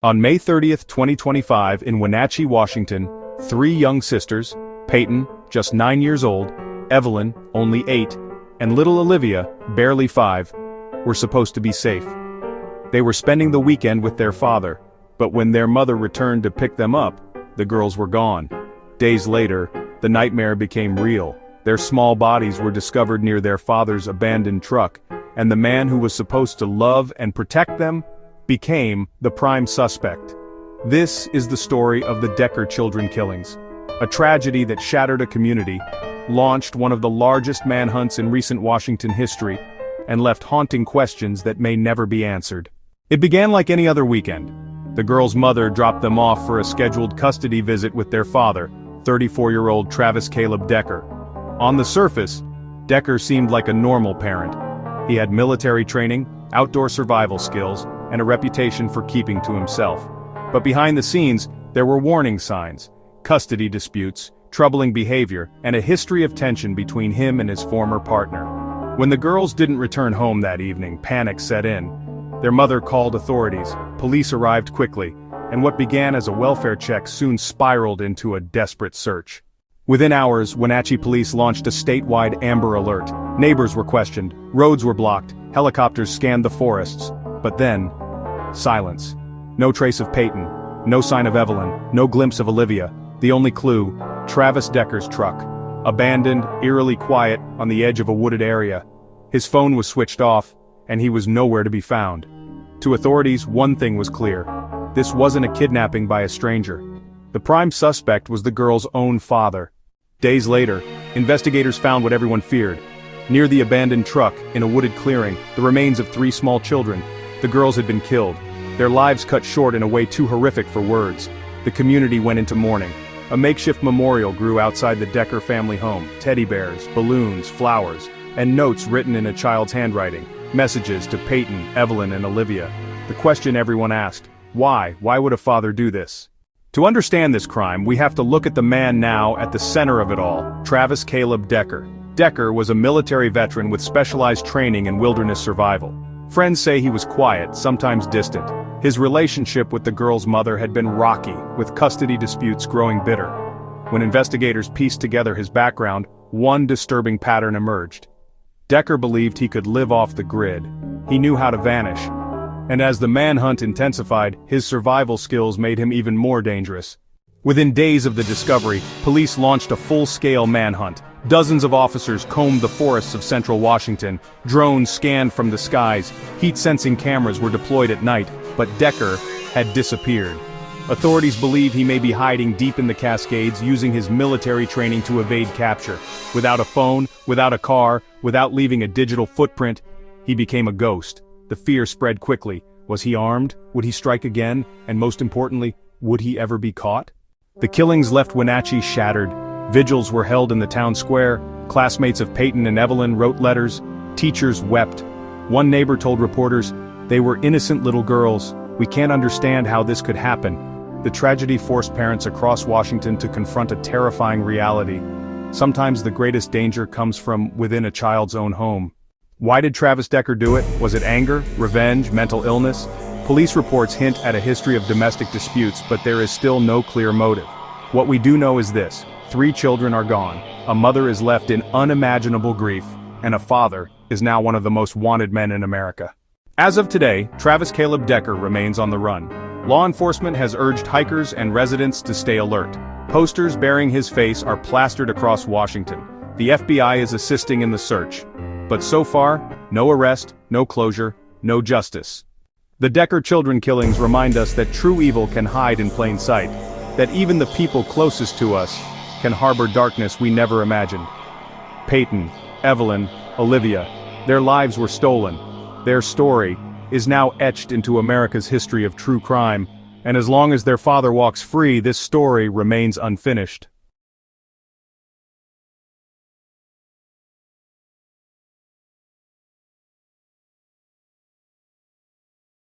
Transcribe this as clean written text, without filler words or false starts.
On May 30th, 2025, in Wenatchee, Washington, three young sisters, Peyton, just 9 years old, Evelyn, only 8, and little Olivia, barely 5, were supposed to be safe. They were spending the weekend with their father, but when their mother returned to pick them up, the girls were gone. Days later, the nightmare became real. Their small bodies were discovered near their father's abandoned truck, and the man who was supposed to love and protect them became the prime suspect. This is the story of the Decker children killings, a tragedy that shattered a community, launched one of the largest manhunts in recent Washington history, and left haunting questions that may never be answered. It began like any other weekend. The girls' mother dropped them off for a scheduled custody visit with their father, 34-year-old Travis Caleb Decker. On the surface, Decker seemed like a normal parent. He had military training, outdoor survival skills, and a reputation for keeping to himself. But behind the scenes, there were warning signs, custody disputes, troubling behavior, and a history of tension between him and his former partner. When the girls didn't return home that evening, panic set in. Their mother called authorities, police arrived quickly, and what began as a welfare check soon spiraled into a desperate search. Within hours, Wenatchee police launched a statewide Amber Alert. Neighbors were questioned, roads were blocked, helicopters scanned the forests. But then, silence. No trace of Peyton, no sign of Evelyn, no glimpse of Olivia. The only clue, Travis Decker's truck. Abandoned, eerily quiet, on the edge of a wooded area. His phone was switched off, and he was nowhere to be found. To authorities, one thing was clear. This wasn't a kidnapping by a stranger. The prime suspect was the girl's own father. Days later, investigators found what everyone feared. Near the abandoned truck, in a wooded clearing, the remains of 3 small children. The girls had been killed, their lives cut short in a way too horrific for words. The community went into mourning. A makeshift memorial grew outside the Decker family home, teddy bears, balloons, flowers, and notes written in a child's handwriting, messages to Peyton, Evelyn, and Olivia. The question everyone asked, why? Why would a father do this? To understand this crime, we have to look at the man now at the center of it all, Travis Caleb Decker. Decker was a military veteran with specialized training in wilderness survival. Friends say he was quiet, sometimes distant. His relationship with the girl's mother had been rocky, with custody disputes growing bitter. When investigators pieced together his background, one disturbing pattern emerged. Decker believed he could live off the grid. He knew how to vanish. And as the manhunt intensified, his survival skills made him even more dangerous. Within days of the discovery, police launched a full-scale manhunt. Dozens of officers combed the forests of central Washington, drones scanned from the skies, heat-sensing cameras were deployed at night, but Decker had disappeared. Authorities believe he may be hiding deep in the Cascades, using his military training to evade capture. Without a phone, without a car, without leaving a digital footprint, he became a ghost. The fear spread quickly. Was he armed? Would he strike again? And most importantly, would he ever be caught? The killings left Wenatchee shattered. Vigils were held in the town square, classmates of Peyton and Evelyn wrote letters, teachers wept. One neighbor told reporters, "They were innocent little girls. We can't understand how this could happen." The tragedy forced parents across Washington to confront a terrifying reality. Sometimes the greatest danger comes from within a child's own home. Why did Travis Decker do it? Was it anger, revenge, mental illness? Police reports hint at a history of domestic disputes, but there is still no clear motive. What we do know is this: 3 children are gone, a mother is left in unimaginable grief, and a father is now one of the most wanted men in America. As of today, Travis Caleb Decker remains on the run. Law enforcement has urged hikers and residents to stay alert. Posters bearing his face are plastered across Washington. The FBI is assisting in the search. But so far, no arrest, no closure, no justice. The Decker children killings remind us that true evil can hide in plain sight, that even the people closest to us can harbor darkness we never imagined. Peyton, Evelyn, Olivia, their lives were stolen. Their story is now etched into America's history of true crime, and as long as their father walks free, this story remains unfinished.